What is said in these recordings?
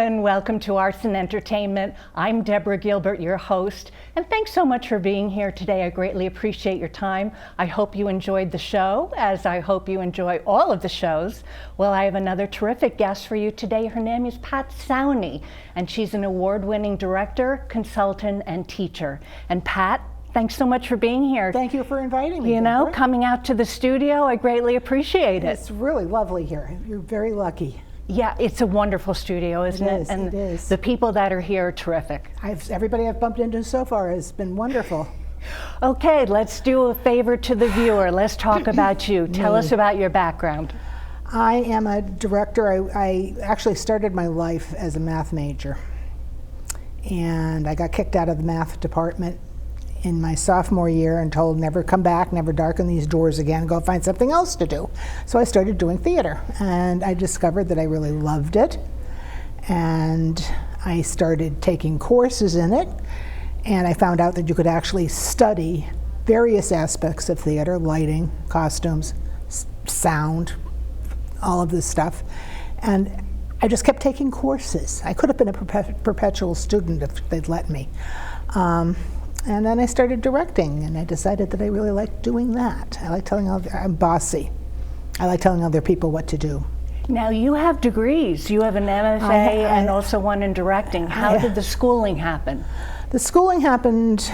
and welcome to Arts and Entertainment. I'm Deborah Gilbert, your host, and thanks so much for being here today. I greatly appreciate your time. I hope you enjoyed the show, as I hope you enjoy all of the shows. Well, I have another terrific guest for you today. Her name is Pat Souney, and she's an award-winning director, consultant, and teacher. And Pat, thanks so much for being here. Thank you for inviting me. You know, coming out to the studio, I greatly appreciate it. It's really lovely here. You're very lucky. Yeah, it's a wonderful studio, isn't it? It is. The people that are here are terrific. Everybody I've bumped into so far has been wonderful. Okay, let's do a favor to the viewer. Let's talk about you. Tell us about your background. I am a director. I actually started my life as a math major. And I got kicked out of the math department in my sophomore year and told never come back, never darken these doors again, go find something else to do. So I started doing theater, and I discovered that I really loved it, and I started taking courses in it, and I found out that you could actually study various aspects of theater: lighting, costumes, sound, all of this stuff. And I just kept taking courses. I could have been a perpetual student if they'd let me. And then I started directing, and I decided that I really liked doing that. I like telling I'm bossy. I like telling other people what to do. Now you have degrees. You have an MFA and also one in directing. How did the schooling happen? The schooling happened,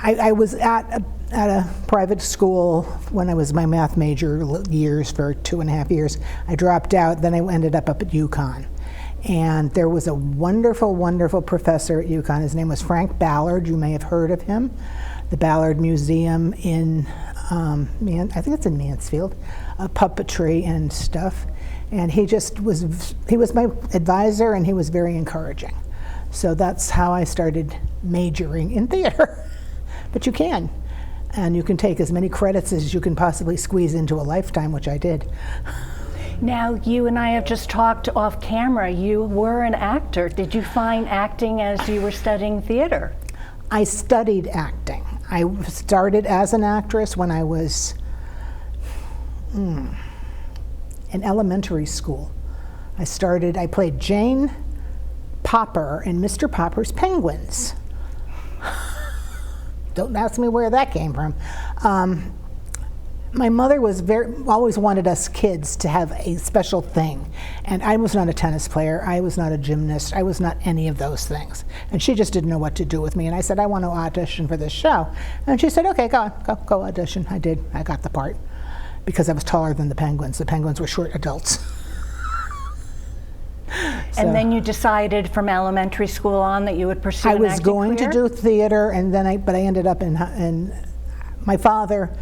I was at a private school when I was my math major years for 2.5 years. I dropped out, then I ended up at UConn. And there was a wonderful, wonderful professor at UConn. His name was Frank Ballard. You may have heard of him. The Ballard Museum in, I think it's in Mansfield, puppetry and stuff. And he was my advisor, and he was very encouraging. So that's how I started majoring in theater. But you can. And you can take as many credits as you can possibly squeeze into a lifetime, which I did. Now, you and I have just talked off camera. You were an actor. Did you find acting as you were studying theater? I studied acting. I started as an actress when I was in elementary school. I played Jane Popper in Mr. Popper's Penguins. Don't ask me where that came from. My mother was always wanted us kids to have a special thing. And I was not a tennis player, I was not a gymnast, I was not any of those things. And she just didn't know what to do with me. And I said, I want to audition for this show. And she said, okay, go audition. I did, I got the part. Because I was taller than the Penguins. The Penguins were short adults. And then you decided from elementary school on that you would pursue an acting career? I was going to do theater, and then but I ended up in my father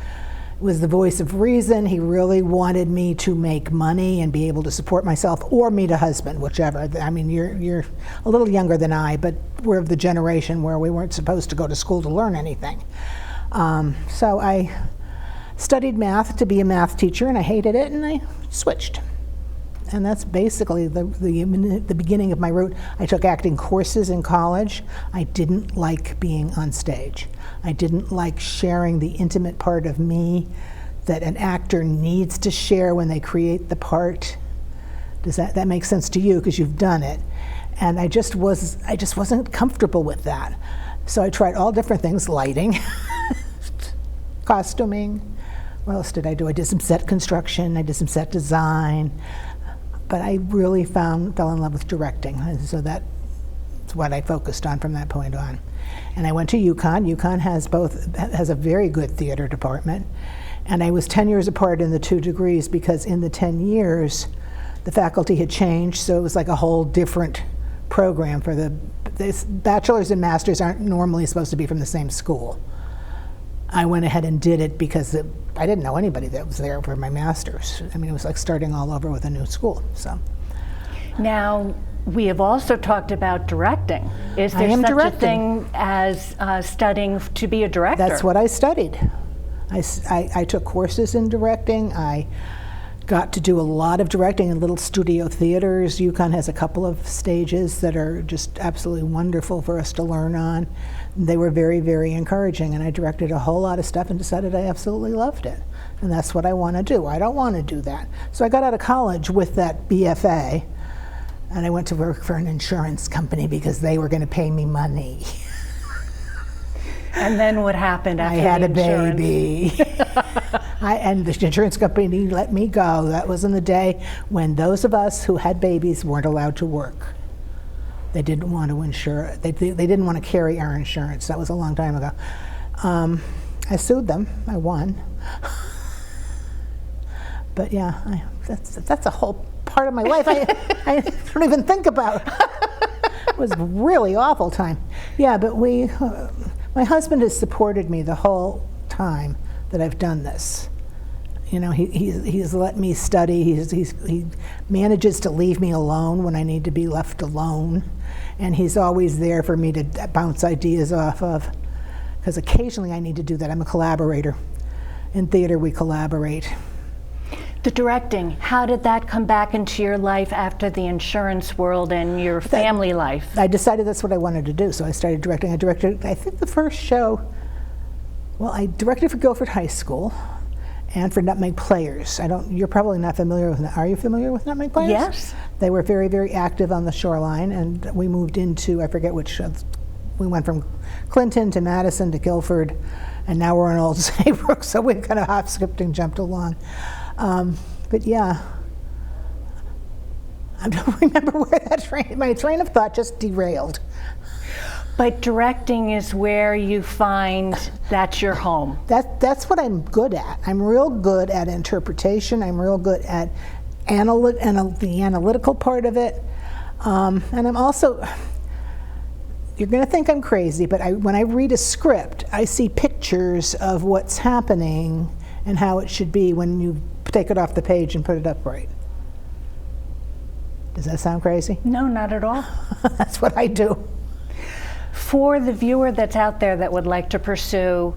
was the voice of reason. He really wanted me to make money and be able to support myself or meet a husband, whichever. I mean, you're a little younger than I, but we're of the generation where we weren't supposed to go to school to learn anything. So I studied math to be a math teacher, and I hated it, and I switched. And that's basically the beginning of my route. I took acting courses in college. I didn't like being on stage. I didn't like sharing the intimate part of me that an actor needs to share when they create the part. Does that make sense to you, because you've done it? And I just wasn't comfortable with that. So I tried all different things: lighting, costuming. What else did I do? I did some set construction. I did some set design. But I really fell in love with directing, and so that's what I focused on from that point on. And I went to UConn. UConn has a very good theater department, and I was 10 years apart in the 2 degrees, because in the 10 years, the faculty had changed, so it was like a whole different program. For the bachelors and masters aren't normally supposed to be from the same school. I went ahead and did it because I didn't know anybody that was there for my master's. I mean, it was like starting all over with a new school. So now, we have also talked about directing. Is there such a thing as studying to be a director? That's what I studied. I took courses in directing. I got to do a lot of directing in little studio theaters. UConn has a couple of stages that are just absolutely wonderful for us to learn on. They were very, very encouraging, and I directed a whole lot of stuff and decided I absolutely loved it. And that's what I want to do. I don't want to do that. So I got out of college with that BFA, and I went to work for an insurance company because they were going to pay me money. And then what happened after I had the a insurance? baby. And the insurance company let me go. That was in the day when those of us who had babies weren't allowed to work. They didn't want to insure. They didn't want to carry our insurance. That was a long time ago. I sued them. I won. But yeah, that's a whole part of my life I don't even think about. It was a really awful time. Yeah, but my husband has supported me the whole time that I've done this. You know, he's let me study. He manages to leave me alone when I need to be left alone, and he's always there for me to bounce ideas off of. Because occasionally I need to do that. I'm a collaborator. In theater, we collaborate. The directing, how did that come back into your life after the insurance world and your family life? I decided that's what I wanted to do, so I started directing. I directed, I think, the first show. Well, I directed for Guilford High School and for Nutmeg Players. You're probably not familiar with. Are you familiar with Nutmeg Players? Yes. They were very, very active on the shoreline, and we moved into, I forget which. We went from Clinton to Madison to Guilford, and now we're in Old Saybrook. So we kind of hop, skipped, and jumped along. But yeah, I don't remember where my train of thought just derailed. But directing is where you find that's your home. That's what I'm good at. I'm real good at interpretation. I'm real good at the analytical part of it. And I'm also, you're going to think I'm crazy, but when I read a script, I see pictures of what's happening and how it should be when you take it off the page and put it upright. Does that sound crazy? No, not at all. That's what I do. For the viewer that's out there that would like to pursue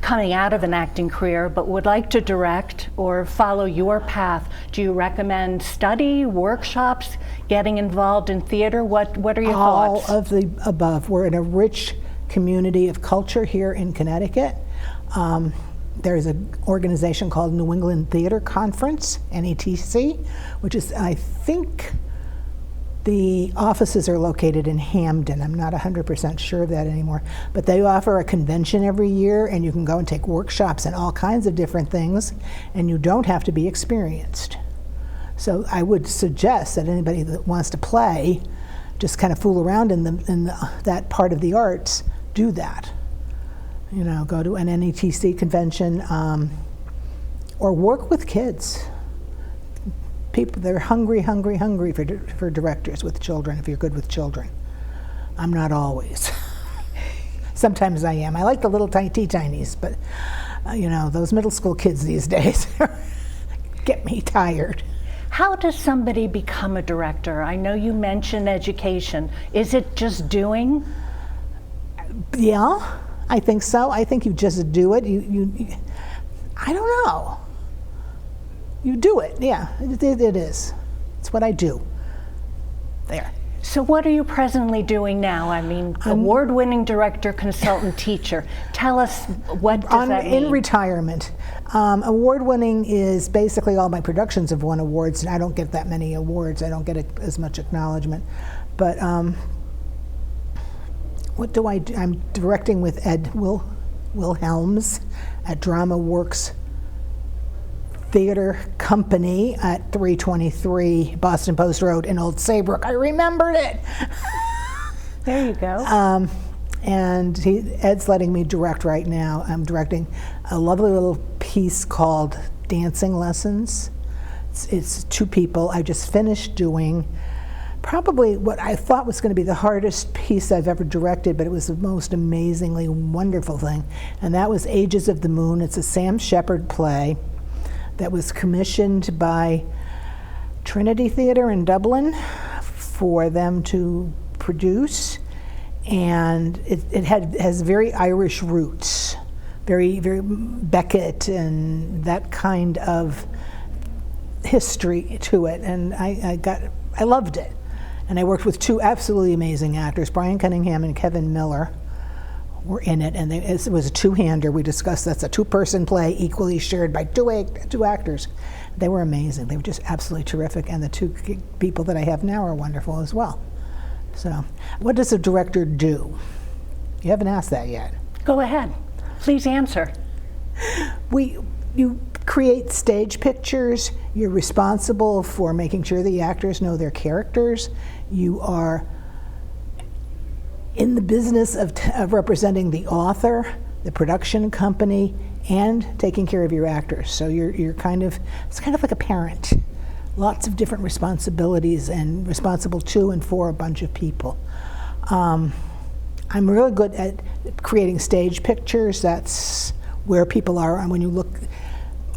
coming out of an acting career but would like to direct or follow your path, do you recommend study, workshops, getting involved in theater? What are your thoughts? All of the above. We're in a rich community of culture here in Connecticut. There's an organization called New England Theater Conference, NETC, which is, I think, the offices are located in Hamden. I'm not 100% sure of that anymore. But they offer a convention every year, and you can go and take workshops and all kinds of different things, and you don't have to be experienced. So I would suggest that anybody that wants to play, just kind of fool around in that part of the arts, do that. You know, go to an NETC convention or work with kids. People, they're hungry for directors with children, if you're good with children. I'm not always. Sometimes I am. I like the little tinies, but you know, those middle school kids these days get me tired. How does somebody become a director? I know you mentioned education. Is it just doing? Yeah, I think so. I think you just do it. You I don't know. You do it, yeah, it is. It's what I do. There. So what are you presently doing now? I mean, award-winning director, consultant, teacher. Tell us, what does that mean? In retirement. Award-winning is basically all my productions have won awards, and I don't get that many awards. I don't get as much acknowledgement. But what do I do? I'm directing with Ed Wilhelms at Drama Works Theater Company at 323 Boston Post Road in Old Saybrook. I remembered it. There you go. And Ed's letting me direct right now. I'm directing a lovely little piece called Dancing Lessons. It's two people. I just finished doing probably what I thought was going to be the hardest piece I've ever directed, but it was the most amazingly wonderful thing. And that was Ages of the Moon. It's a Sam Shepard play that was commissioned by Trinity Theatre in Dublin for them to produce, and it has very Irish roots, very Beckett and that kind of history to it, and I loved it. And I worked with two absolutely amazing actors, Brian Cunningham and Kevin Miller, were in it, and it was a two-hander. We discussed that's a two-person play equally shared by two actors. They were amazing. They were just absolutely terrific, and the two people that I have now are wonderful as well. So, what does a director do? You haven't asked that yet. Go ahead. Please answer. You create stage pictures. You're responsible for making sure the actors know their characters. You are in the business of representing the author, the production company, and taking care of your actors. So it's kind of like a parent. Lots of different responsibilities, and responsible to and for a bunch of people. I'm really good at creating stage pictures. That's where people are. And when you look,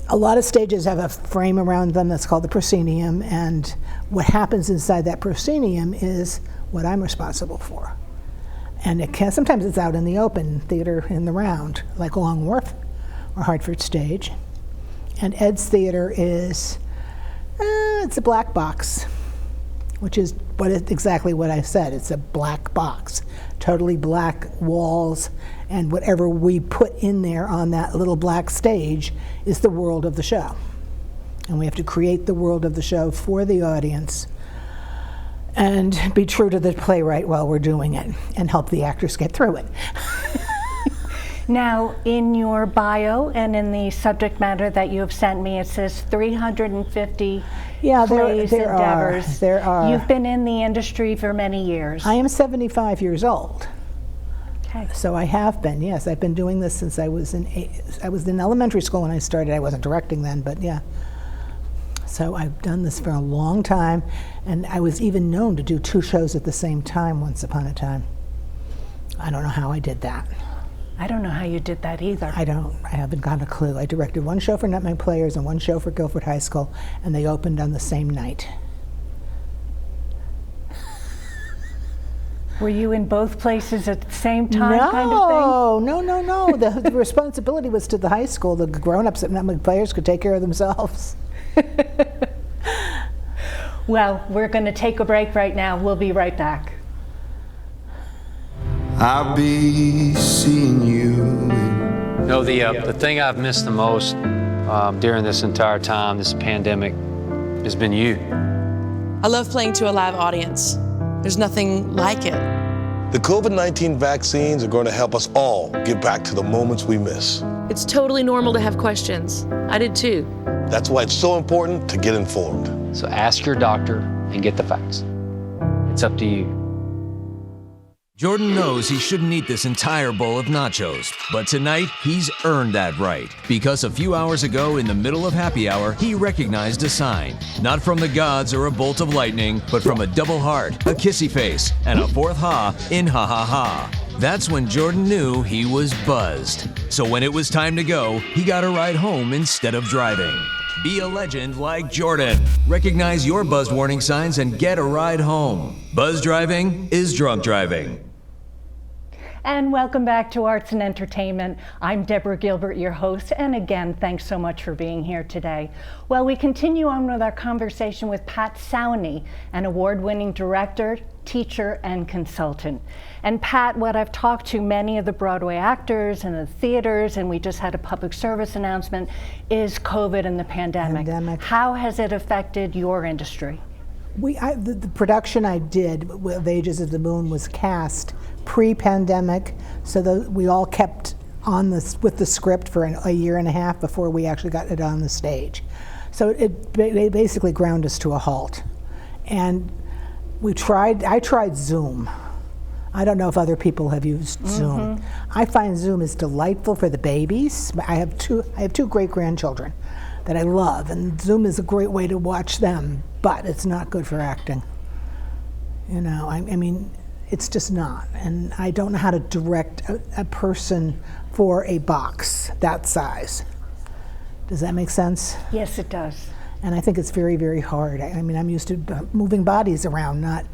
a lot of stages have a frame around them that's called the proscenium, and what happens inside that proscenium is what I'm responsible for. And sometimes it's out in the open theater in the round, like Long Wharf or Hartford Stage. And Ed's theater is, it's a black box, which is exactly what I said. It's a black box, totally black walls, and whatever we put in there on that little black stage is the world of the show. And we have to create the world of the show for the audience and be true to the playwright while we're doing it, and help the actors get through it. Now, in your bio and in the subject matter that you have sent me, it says 350 plays, endeavors. There are. You've been in the industry for many years. I am 75 years old. Okay. So I have been, yes. I've been doing this since I was in elementary school when I started. I wasn't directing then, but yeah. So I've done this for a long time, and I was even known to do 2 shows at the same time once upon a time. I don't know how I did that. I don't know how you did that either. I haven't got a clue. I directed 1 show for Nutmeg Players and 1 show for Guilford High School, and they opened on the same night. Were you in both places at the same time, kind of thing? No. The responsibility was to the high school. The grown-ups at Nutmeg Players could take care of themselves. Well, we're going to take a break right now. We'll be right back. I'll be seeing you. No, the thing I've missed the most during this entire time, this pandemic, has been you. I love playing to a live audience. There's nothing like it. The COVID-19 vaccines are going to help us all get back to the moments we miss. It's totally normal to have questions. I did too. That's why it's so important to get informed. So ask your doctor and get the facts. It's up to you. Jordan knows he shouldn't eat this entire bowl of nachos, but tonight he's earned that right. Because a few hours ago, in the middle of happy hour, he recognized a sign. Not from the gods or a bolt of lightning, but from a double heart, a kissy face, and a 4th ha in ha ha ha. That's when Jordan knew he was buzzed. So when it was time to go, he got a ride home instead of driving. Be a legend like Jordan. Recognize your buzz warning signs and get a ride home. Buzz driving is drunk driving. And welcome back to Arts and Entertainment. I'm Deborah Gilbert, your host, and again, thanks so much for being here today. Well, we continue on with our conversation with Pat Souney, an award-winning director, teacher, and consultant. And Pat, what I've talked to many of the Broadway actors and the theaters, and we just had a public service announcement, is COVID and the pandemic. How has it affected your industry? The production I did with Ages of the Moon was cast pre-pandemic, so we all kept on with the script for a year and a half before we actually got it on the stage. So they basically ground us to a halt. And I tried Zoom. I don't know if other people have used Zoom. I find Zoom is delightful for the babies. I have two great-grandchildren that I love, and Zoom is a great way to watch them, but it's not good for acting. You know, I mean, it's just not. And I don't know how to direct a person for a box that size. Does that make sense? Yes, it does. And I think it's very, very hard. I mean, I'm used to moving bodies around, not,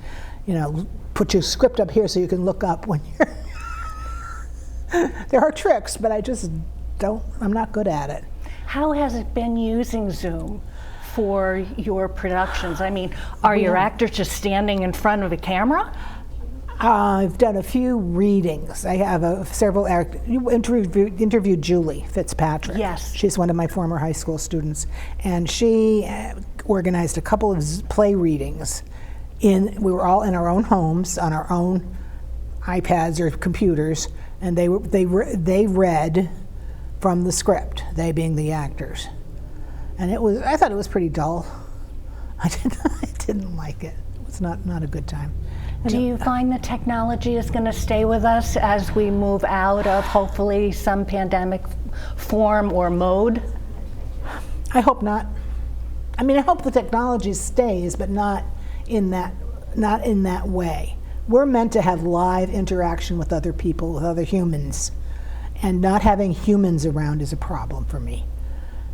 put your script up here so you can look up when you're... There are tricks, but I'm not good at it. How has it been using Zoom for your productions? I mean, are your actors just standing in front of a camera? I've done a few readings. I have you interviewed Julie Fitzpatrick. Yes. She's one of my former high school students. And she organized a couple of play readings. We were all in our own homes, on our own iPads or computers, and they read from the script, they being the actors. And I thought it was pretty dull. I didn't like it. It was not a good time. Do you find the technology is going to stay with us as we move out of hopefully some pandemic form or mode? I hope not. I mean, I hope the technology stays, but not in that way. We're meant to have live interaction with other people, with other humans, and not having humans around is a problem for me.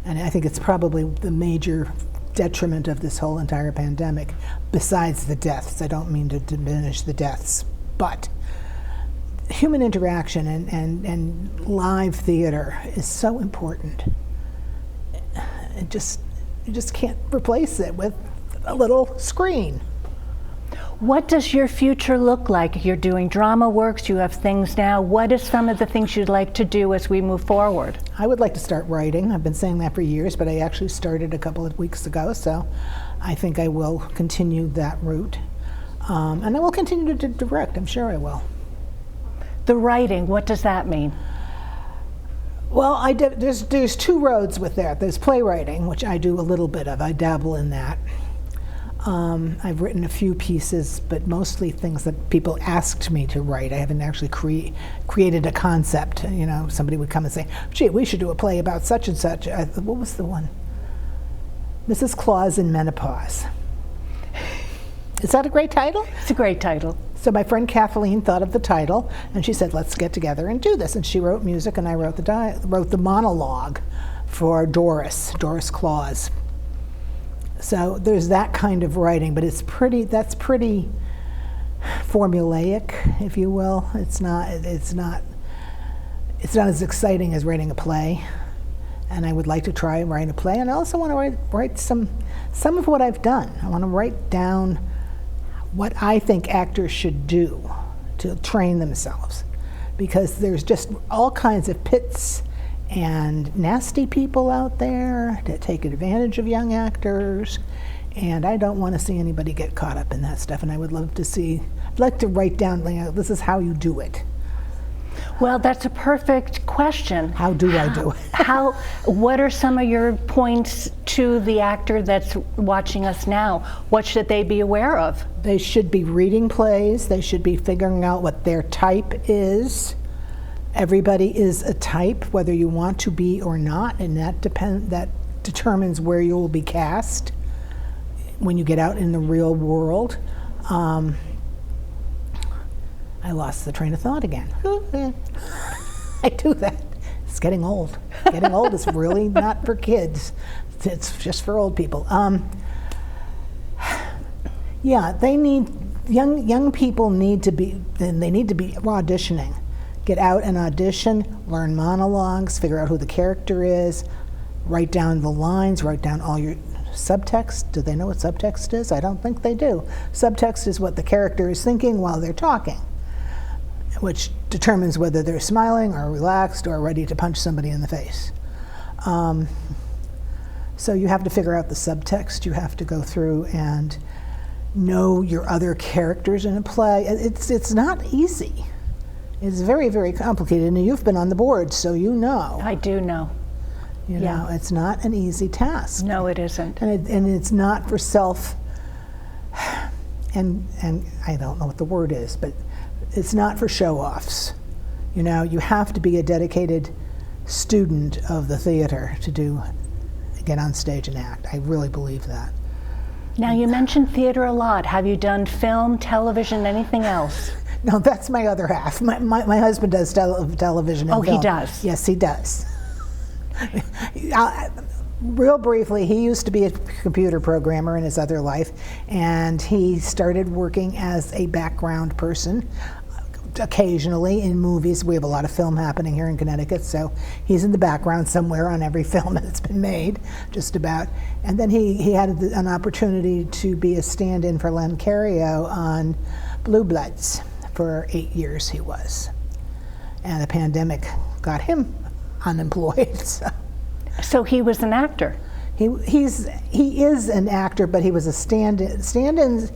And I think it's probably the major detriment of this whole entire pandemic, besides the deaths. I don't mean to diminish the deaths, but human interaction and live theater is so important. You just can't replace it with a little screen. What does your future look like? You're doing drama works, you have things now. What is some of the things you'd like to do as we move forward? I would like to start writing. I've been saying that for years, but I actually started a couple of weeks ago, so I think I will continue that route. And I will continue to direct, I'm sure I will. The writing, what does that mean? Well, there's two roads with that. There's playwriting, which I do a little bit of. I dabble in that. I've written a few pieces, but mostly things that people asked me to write. I haven't actually created a concept. You know, somebody would come and say, gee, we should do a play about such and such. What was the one? Mrs. Claus in Menopause. Is that a great title? It's a great title. So my friend Kathleen thought of the title, and she said, let's get together and do this. And she wrote music, and I wrote the monologue for Doris Claus. So there's that kind of writing, but that's pretty formulaic, if you will. It's not as exciting as writing a play. And I would like to try and write a play, and I also want to write some of what I've done. I want to write down what I think actors should do to train themselves, because there's just all kinds of pits and nasty people out there that take advantage of young actors, and I don't want to see anybody get caught up in that stuff. And I would love to I'd like to write down, this is how you do it. Well, that's a perfect question. How do I do it? What are some of your points to the actor that's watching us now? What should they be aware of? They should be reading plays. They should be figuring out what their type is. Everybody is a type, whether you want to be or not, and that determines where you will be cast when you get out in the real world. I lost the train of thought again. I do that. It's getting old. Getting old is really not for kids. It's just for old people. Yeah, they need young people need to be auditioning. Get out and audition, learn monologues, figure out who the character is, write down the lines, write down all your subtext. Do they know what subtext is? I don't think they do. Subtext is what the character is thinking while they're talking, which determines whether they're smiling or relaxed or ready to punch somebody in the face. So you have to figure out the subtext. You have to go through and know your other characters in a play. It's not easy. It's very, very complicated, and you've been on the board, so you know. I do know. You know, it's not an easy task. No, it isn't. And it's not for self, and I don't know what the word is, but it's not for show-offs. You know, you have to be a dedicated student of the theater to get on stage and act. I really believe that. Now, you mentioned theater a lot. Have you done film, television, anything else? No, that's my other half. My husband does television and film. He does? Yes, he does. Real briefly, he used to be a computer programmer in his other life, and he started working as a background person occasionally in movies. We have a lot of film happening here in Connecticut, so he's in the background somewhere on every film that's been made, just about. And then he had an opportunity to be a stand-in for Len Cariou on Blue Bloods for 8 years he was. And the pandemic got him unemployed. So he was an actor. He is an actor, but he was a stand-ins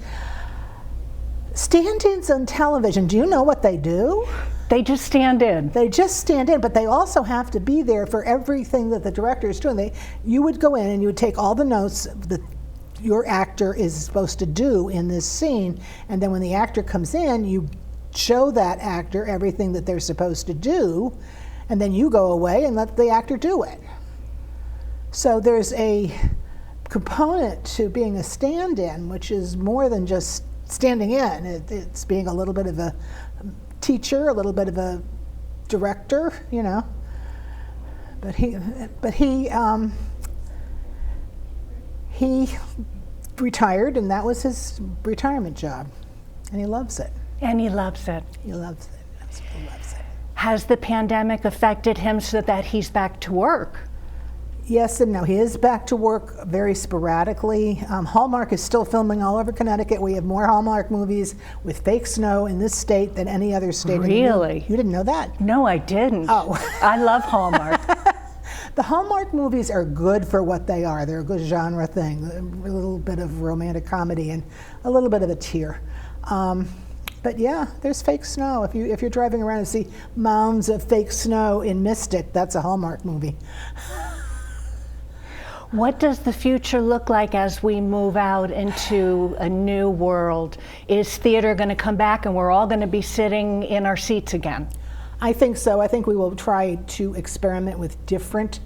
on television. Do you know what they do? They just stand in. They just stand in, but they also have to be there for everything that the director is doing. You would go in and you would take all the notes that your actor is supposed to do in this scene, and then when the actor comes in, you show that actor everything that they're supposed to do, and then you go away and let the actor do it. So there's a component to being a stand-in, which is more than just standing in. It's being a little bit of a teacher, a little bit of a director, you know. But he retired, and that was his retirement job, and he loves it. And he loves it. He loves it. Absolutely loves it. Has the pandemic affected him so that he's back to work? Yes and no. He is back to work very sporadically. Hallmark is still filming all over Connecticut. We have more Hallmark movies with fake snow in this state than any other state. Really? You didn't know that? No, I didn't. Oh. I love Hallmark. The Hallmark movies are good for what they are. They're a good genre thing, a little bit of romantic comedy and a little bit of a tear. But yeah, there's fake snow. If you're driving around and see mounds of fake snow in Mystic, that's a Hallmark movie. What does the future look like as we move out into a new world? Is theater going to come back and we're all going to be sitting in our seats again? I think so. I think we will try to experiment with different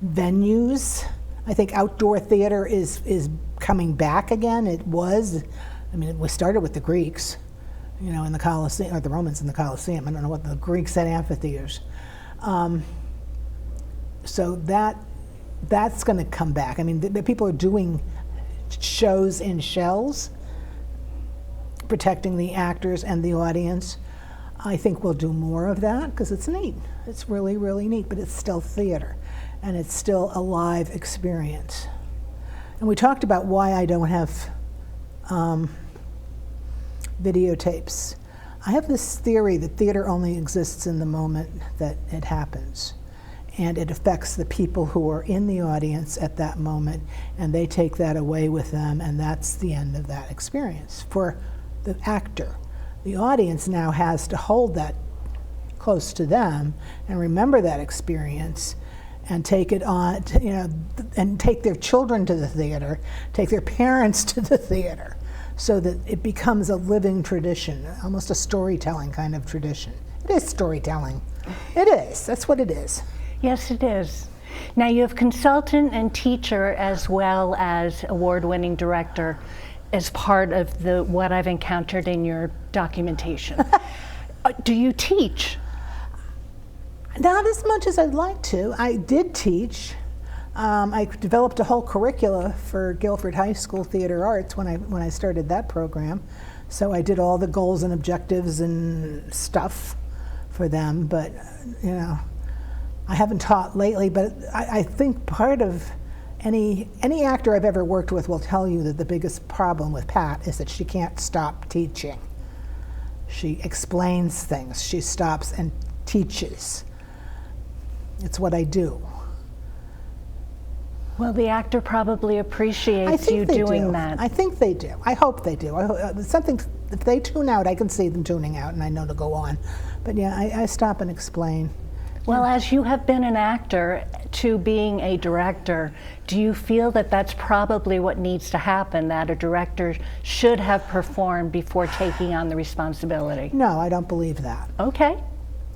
venues. I think outdoor theater is coming back again. It was. I mean, we started with the Greeks, you know, in the Colosseum, or the Romans in the Colosseum. I don't know what the Greeks had amphitheaters. So that's going to come back. I mean, the people are doing shows in shells, protecting the actors and the audience. I think we'll do more of that because it's neat. It's really, really neat, but it's still theater, and it's still a live experience. And we talked about why I don't have videotapes. I have this theory that theater only exists in the moment that it happens. And it affects the people who are in the audience at that moment, and they take that away with them, and that's the end of that experience for the actor. The audience now has to hold that close to them and remember that experience and take it on, you know, and take their children to the theater, take their parents to the theater, so that it becomes a living tradition, almost a storytelling kind of tradition. It is storytelling. It is. That's what it is. Yes, it is. Now you have consultant and teacher as well as award-winning director as part of what I've encountered in your documentation. Do you teach? Not as much as I'd like to. I did teach. I developed a whole curricula for Guilford High School Theater Arts when I started that program. So I did all the goals and objectives and stuff for them, but you know, I haven't taught lately, but I think part of any actor I've ever worked with will tell you that the biggest problem with Pat is that she can't stop teaching. She explains things. She stops and teaches. It's what I do. Well, the actor probably appreciates you doing that. I think they do. I hope they do. If they tune out, I can see them tuning out, and I know to go on. But yeah, I stop and explain. Well, as you have been an actor to being a director, do you feel that that's probably what needs to happen, that a director should have performed before taking on the responsibility? No, I don't believe that. Okay.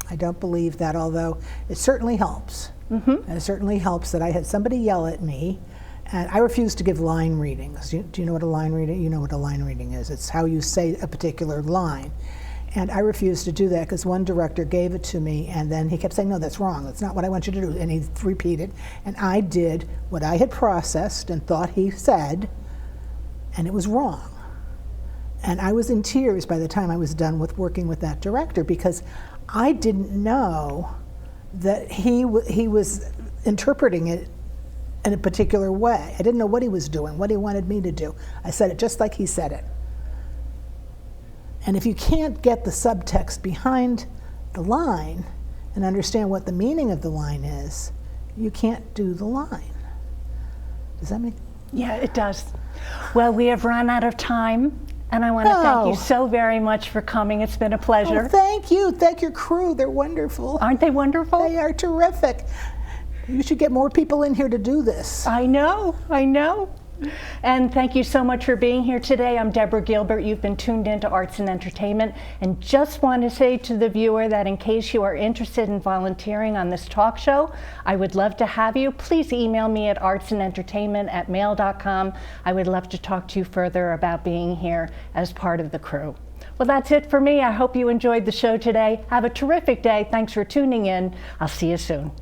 I don't believe that, although it certainly helps. Mm-hmm. And it certainly helps that I had somebody yell at me, and I refuse to give line readings. Do you know what a line reading? You know what a line reading is. It's how you say a particular line. And I refused to do that because one director gave it to me, and then he kept saying, no, that's wrong. That's not what I want you to do. And he repeated, and I did what I had processed and thought he said, and it was wrong. And I was in tears by the time I was done with working with that director because I didn't know that he was interpreting it in a particular way. I didn't know what he was doing, what he wanted me to do. I said it just like he said it. And if you can't get the subtext behind the line and understand what the meaning of the line is, you can't do the line. Does that make sense? Yeah, it does. Well, we have run out of time, and I want to thank you so very much for coming. It's been a pleasure. Oh, thank you. Thank your crew. They're wonderful. Aren't they wonderful? They are terrific. You should get more people in here to do this. I know. And thank you so much for being here today. I'm Deborah Gilbert. You've been tuned into Arts and Entertainment, and just want to say to the viewer that in case you are interested in volunteering on this talk show, I would love to have you. Please email me at artsandentertainment@mail.com. I would love to talk to you further about being here as part of the crew. Well, that's it for me. I hope you enjoyed the show today. Have a terrific day. Thanks for tuning in. I'll see you soon.